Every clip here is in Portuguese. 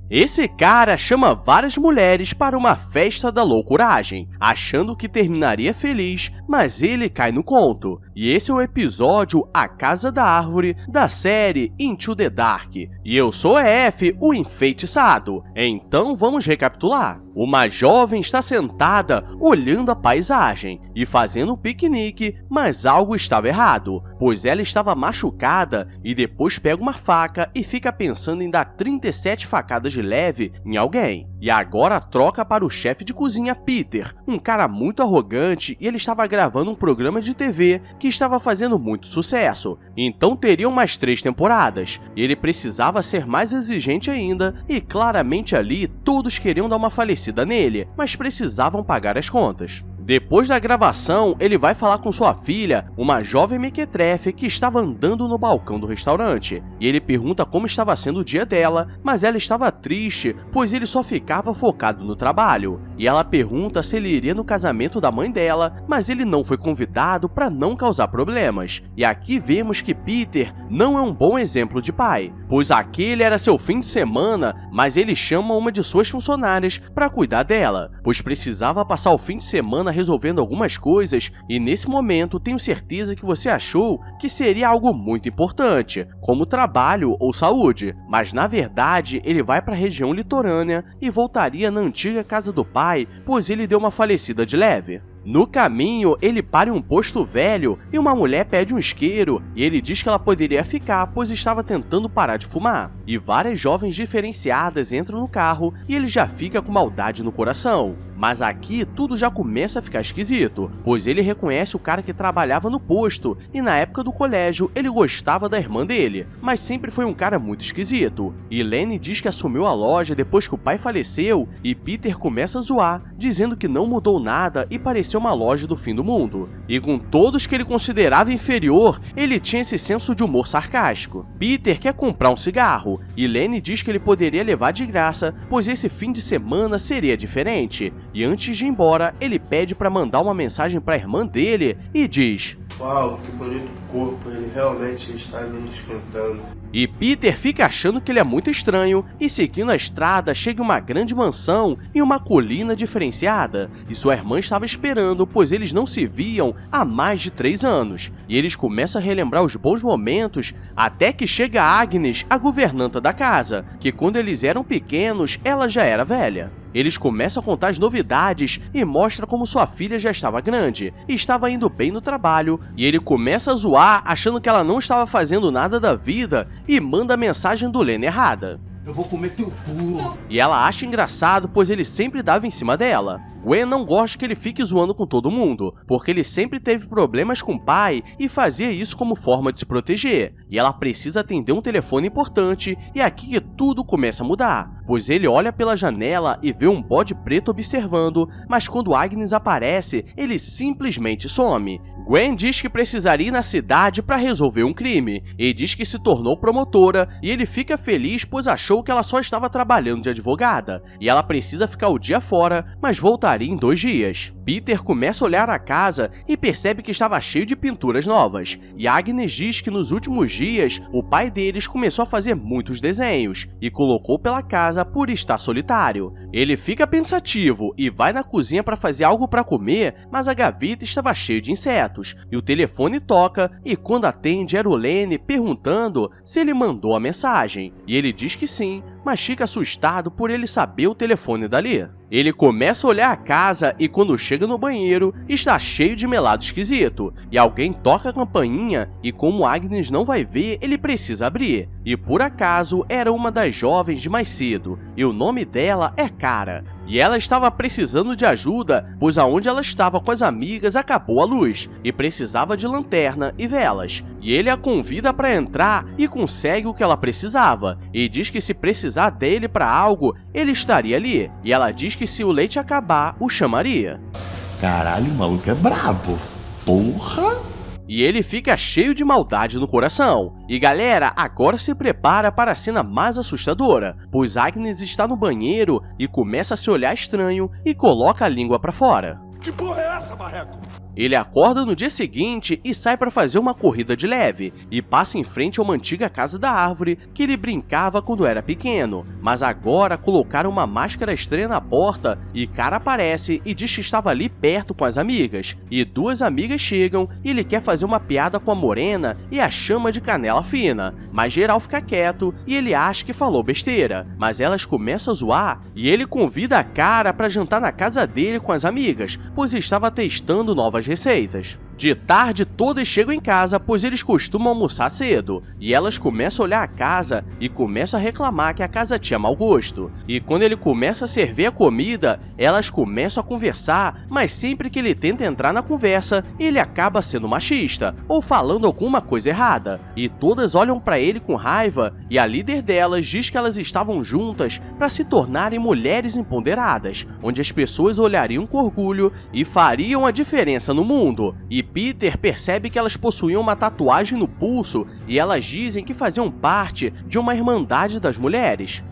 Esse cara chama várias mulheres para uma festa da loucuragem, achando que terminaria feliz, mas ele cai no conto. E esse é o episódio A Casa da Árvore, da série Into the Dark. E eu sou F, o enfeitiçado. Então vamos recapitular. Uma jovem está sentada, olhando a paisagem e fazendo um piquenique, mas algo estava errado, pois ela estava machucada e depois pega uma faca e fica pensando em dar 37 facadas de leve em alguém. E agora troca para o chefe de cozinha Peter, um cara muito arrogante, e ele estava gravando um programa de TV que estava fazendo muito sucesso. Então teriam mais 3 temporadas, e ele precisava ser mais exigente ainda, e claramente ali todos queriam dar uma falecida nele, mas precisavam pagar as contas. Depois da gravação, ele vai falar com sua filha, uma jovem mequetrefe que estava andando no balcão do restaurante, e ele pergunta como estava sendo o dia dela, mas ela estava triste, pois ele só ficava focado no trabalho. E ela pergunta se ele iria no casamento da mãe dela, mas ele não foi convidado para não causar problemas. E aqui vemos que Peter não é um bom exemplo de pai, pois aquele era seu fim de semana, mas ele chama uma de suas funcionárias para cuidar dela, pois precisava passar o fim de semana resolvendo algumas coisas, e nesse momento tenho certeza que você achou que seria algo muito importante, como trabalho ou saúde, mas na verdade ele vai para a região litorânea e voltaria na antiga casa do pai, pois ele deu uma falecida de leve. No caminho, ele para em um posto velho e uma mulher pede um isqueiro e ele diz que ela poderia ficar, pois estava tentando parar de fumar. E várias jovens diferenciadas entram no carro e ele já fica com maldade no coração. Mas aqui tudo já começa a ficar esquisito, pois ele reconhece o cara que trabalhava no posto e na época do colégio ele gostava da irmã dele, mas sempre foi um cara muito esquisito. E Lenny diz que assumiu a loja depois que o pai faleceu e Peter começa a zoar, dizendo que não mudou nada e parecia uma loja do fim do mundo. E com todos que ele considerava inferior, ele tinha esse senso de humor sarcástico. Peter quer comprar um cigarro e Lenny diz que ele poderia levar de graça, pois esse fim de semana seria diferente. E antes de ir embora, ele pede para mandar uma mensagem para a irmã dele e diz: "Uau, que bonito corpo, ele realmente está me esquentando." E Peter fica achando que ele é muito estranho e seguindo a estrada chega em uma grande mansão e uma colina diferenciada. E sua irmã estava esperando, pois eles não se viam há mais de 3 anos. E eles começam a relembrar os bons momentos até que chega Agnes, a governanta da casa, que quando eles eram pequenos, ela já era velha. Eles começam a contar as novidades e mostra como sua filha já estava grande e estava indo bem no trabalho, e ele começa a zoar achando que ela não estava fazendo nada da vida e manda a mensagem do Lenny errada. "Eu vou comer teu cu." E ela acha engraçado, pois ele sempre dava em cima dela. Gwen não gosta que ele fique zoando com todo mundo, porque ele sempre teve problemas com o pai e fazia isso como forma de se proteger. E ela precisa atender um telefone importante, e é aqui que tudo começa a mudar, pois ele olha pela janela e vê um bode preto observando, mas quando Agnes aparece, ele simplesmente some. Gwen diz que precisaria ir na cidade para resolver um crime, e diz que se tornou promotora, e ele fica feliz pois achou que ela só estava trabalhando de advogada, e ela precisa ficar o dia fora, mas voltaria em 2 dias. Peter começa a olhar a casa e percebe que estava cheio de pinturas novas, e Agnes diz que nos últimos dias o pai deles começou a fazer muitos desenhos e colocou pela casa por estar solitário. Ele fica pensativo e vai na cozinha para fazer algo para comer, mas a gaveta estava cheia de insetos, e o telefone toca, e quando atende era o Lenny perguntando se ele mandou a mensagem, e ele diz que sim, mas fica assustado por ele saber o telefone dali. Ele começa a olhar a casa e quando chega no banheiro, está cheio de melado esquisito, e alguém toca a campainha e como Agnes não vai ver, ele precisa abrir. E por acaso era uma das jovens de mais cedo, e o nome dela é Cara. E ela estava precisando de ajuda, pois aonde ela estava com as amigas acabou a luz, e precisava de lanterna e velas. E ele a convida para entrar e consegue o que ela precisava, e diz que se precisar dele para algo, ele estaria ali. E ela diz que se o leite acabar, o chamaria. Caralho, o maluco é brabo. Porra! E ele fica cheio de maldade no coração. E galera, agora se prepara para a cena mais assustadora, pois Agnes está no banheiro e começa a se olhar estranho e coloca a língua para fora. "Que porra é essa, marreco?" Ele acorda no dia seguinte e sai para fazer uma corrida de leve, e passa em frente a uma antiga casa da árvore que ele brincava quando era pequeno, mas agora colocaram uma máscara estranha na porta e cara aparece e diz que estava ali perto com as amigas, e duas amigas chegam e ele quer fazer uma piada com a morena e a chama de canela fina, mas geral fica quieto e ele acha que falou besteira, mas elas começam a zoar e ele convida a cara para jantar na casa dele com as amigas, pois estava testando novas receitas. De tarde, todas chegam em casa, pois eles costumam almoçar cedo, e elas começam a olhar a casa e começam a reclamar que a casa tinha mau gosto. E quando ele começa a servir a comida, elas começam a conversar, mas sempre que ele tenta entrar na conversa, ele acaba sendo machista, ou falando alguma coisa errada. E todas olham para ele com raiva, e a líder delas diz que elas estavam juntas para se tornarem mulheres empoderadas, onde as pessoas olhariam com orgulho e fariam a diferença no mundo. E Peter percebe que elas possuíam uma tatuagem no pulso e elas dizem que faziam parte de uma irmandade das mulheres.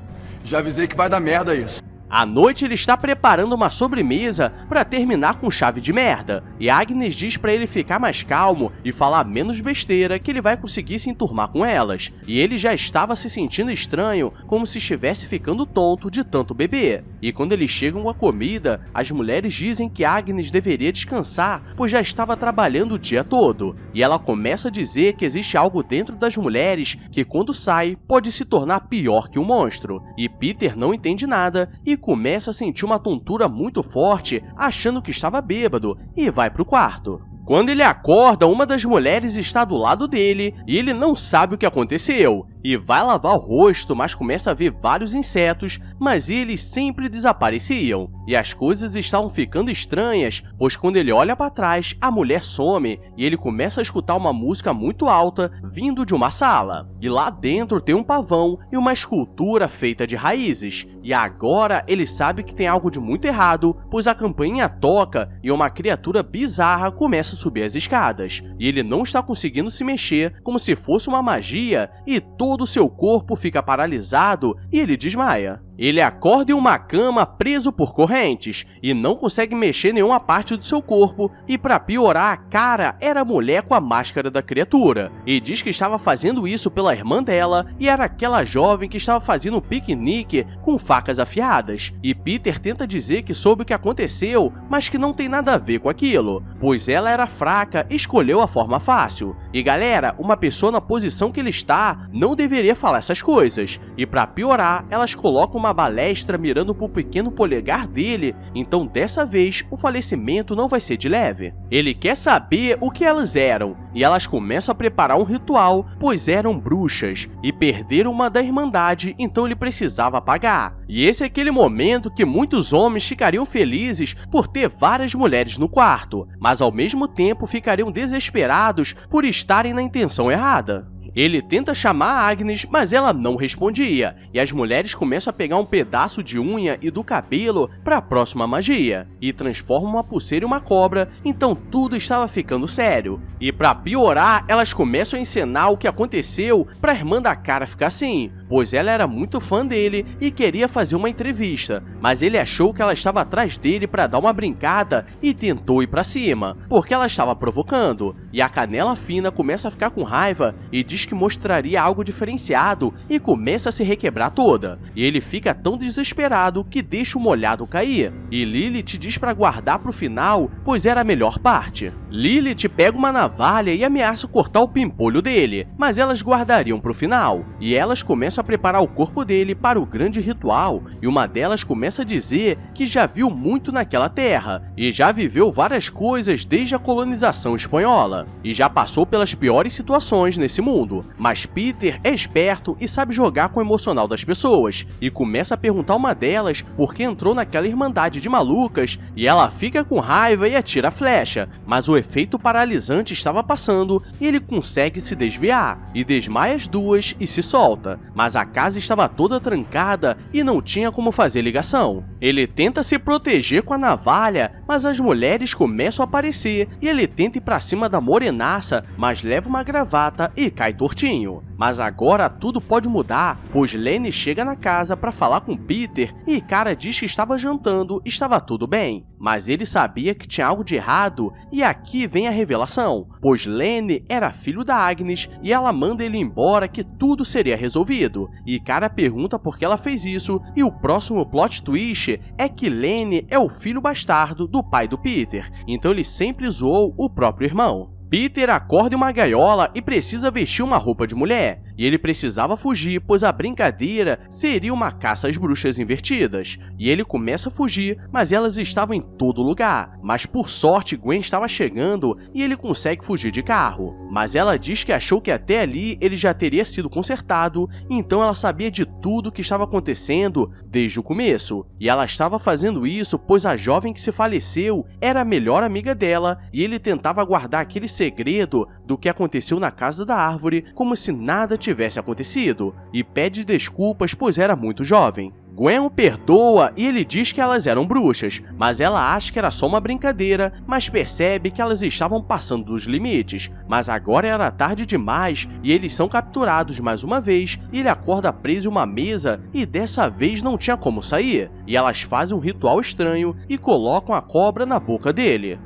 Já avisei que vai dar merda isso. À noite ele está preparando uma sobremesa para terminar com chave de merda, e Agnes diz para ele ficar mais calmo e falar menos besteira que ele vai conseguir se enturmar com elas, e ele já estava se sentindo estranho, como se estivesse ficando tonto de tanto beber. E quando eles chegam com a comida, as mulheres dizem que Agnes deveria descansar, pois já estava trabalhando o dia todo, e ela começa a dizer que existe algo dentro das mulheres que quando sai pode se tornar pior que um monstro, e Peter não entende nada e começa a sentir uma tontura muito forte, achando que estava bêbado, e vai pro quarto. Quando ele acorda, uma das mulheres está do lado dele e ele não sabe o que aconteceu. E vai lavar o rosto, mas começa a ver vários insetos, mas eles sempre desapareciam. E as coisas estavam ficando estranhas, pois quando ele olha para trás, a mulher some e ele começa a escutar uma música muito alta vindo de uma sala. E lá dentro tem um pavão e uma escultura feita de raízes. E agora ele sabe que tem algo de muito errado, pois a campainha toca e uma criatura bizarra começa a subir as escadas. E ele não está conseguindo se mexer, como se fosse uma magia, e todo o seu corpo fica paralisado e ele desmaia. Ele acorda em uma cama preso por correntes e não consegue mexer nenhuma parte do seu corpo, e para piorar, a cara era a mulher com a máscara da criatura, e diz que estava fazendo isso pela irmã dela e era aquela jovem que estava fazendo um piquenique com facas afiadas. E Peter tenta dizer que soube o que aconteceu, mas que não tem nada a ver com aquilo, pois ela era fraca e escolheu a forma fácil. E galera, uma pessoa na posição que ele está não deveria falar essas coisas, e para piorar, elas colocam uma balestra mirando pro pequeno polegar dele, então dessa vez o falecimento não vai ser de leve. Ele quer saber o que elas eram, e elas começam a preparar um ritual, pois eram bruxas, e perderam uma da Irmandade, então ele precisava pagar. E esse é aquele momento que muitos homens ficariam felizes por ter várias mulheres no quarto, mas ao mesmo tempo ficariam desesperados por estarem na intenção errada. Ele tenta chamar a Agnes, mas ela não respondia, e as mulheres começam a pegar um pedaço de unha e do cabelo para a próxima magia, e transformam uma pulseira em uma cobra, então tudo estava ficando sério. E para piorar, elas começam a encenar o que aconteceu para a irmã da cara ficar assim, pois ela era muito fã dele e queria fazer uma entrevista, mas ele achou que ela estava atrás dele para dar uma brincada e tentou ir para cima, porque ela estava provocando, e a Canela Fina começa a ficar com raiva e diz que mostraria algo diferenciado e começa a se requebrar toda. E ele fica tão desesperado que deixa o molhado cair. E Lilith diz para guardar pro final, pois era a melhor parte. Lilith pega uma navalha e ameaça cortar o pimpolho dele, mas elas guardariam pro final. E elas começam a preparar o corpo dele para o grande ritual, e uma delas começa a dizer que já viu muito naquela terra, e já viveu várias coisas desde a colonização espanhola, e já passou pelas piores situações nesse mundo. Mas Peter é esperto e sabe jogar com o emocional das pessoas, e começa a perguntar uma delas por que entrou naquela irmandade de malucas, e ela fica com raiva e atira a flecha, mas o efeito paralisante estava passando e ele consegue se desviar, e desmaia as duas e se solta, mas a casa estava toda trancada e não tinha como fazer ligação. Ele tenta se proteger com a navalha, mas as mulheres começam a aparecer e ele tenta ir pra cima da morenaça, mas leva uma gravata e cai todo abortinho. Mas agora tudo pode mudar, pois Lenny chega na casa para falar com Peter e cara diz que estava jantando e estava tudo bem. Mas ele sabia que tinha algo de errado e aqui vem a revelação, pois Lenny era filho da Agnes e ela manda ele embora que tudo seria resolvido. E cara pergunta por que ela fez isso e o próximo plot twist é que Lenny é o filho bastardo do pai do Peter, então ele sempre zoou o próprio irmão. Peter acorda em uma gaiola e precisa vestir uma roupa de mulher, e ele precisava fugir, pois a brincadeira seria uma caça às bruxas invertidas. E ele começa a fugir, mas elas estavam em todo lugar. Mas por sorte Gwen estava chegando e ele consegue fugir de carro. Mas ela diz que achou que até ali ele já teria sido consertado, então ela sabia de tudo o que estava acontecendo desde o começo. E ela estava fazendo isso pois a jovem que se faleceu era a melhor amiga dela e ele tentava guardar aquele segredo do que aconteceu na Casa da Árvore como se nada tivesse acontecido, e pede desculpas pois era muito jovem. Gwen o perdoa e ele diz que elas eram bruxas, mas ela acha que era só uma brincadeira, mas percebe que elas estavam passando dos limites. Mas agora era tarde demais e eles são capturados mais uma vez e ele acorda preso em uma mesa e dessa vez não tinha como sair. E elas fazem um ritual estranho e colocam a cobra na boca dele.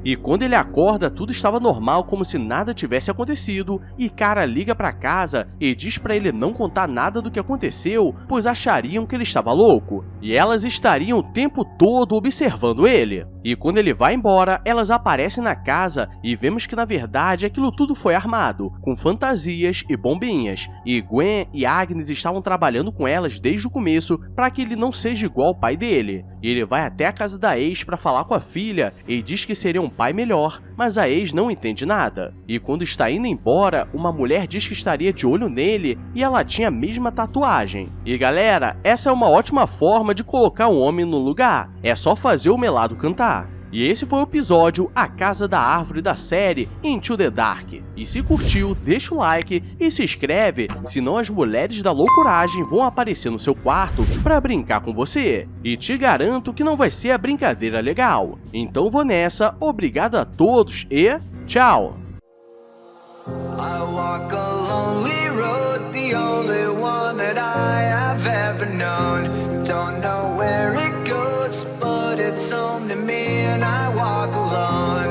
E quando ele acorda, tudo estava normal, como se nada tivesse acontecido, e cara liga pra casa e diz pra ele não contar nada do que aconteceu, pois achariam que ele estava louco, e elas estariam o tempo todo observando ele. E quando ele vai embora, elas aparecem na casa e vemos que na verdade aquilo tudo foi armado, com fantasias e bombinhas, e Gwen e Agnes estavam trabalhando com elas desde o começo para que ele não seja igual ao pai dele. E ele vai até a casa da ex para falar com a filha e diz que seria um pai melhor, mas a ex não entende nada. E quando está indo embora, uma mulher diz que estaria de olho nele e ela tinha a mesma tatuagem. E galera, essa é uma ótima forma de colocar um homem no lugar, é só fazer o melado cantar. E esse foi o episódio A Casa da Árvore da série Into the Dark. E se curtiu, deixa o like e se inscreve, senão as mulheres da loucuragem vão aparecer no seu quarto pra brincar com você. E te garanto que não vai ser a brincadeira legal. Então vou nessa, obrigado a todos e tchau! I walk a lonely road, the only one that I have ever known. Don't know where it goes, but it's home to me and I walk alone.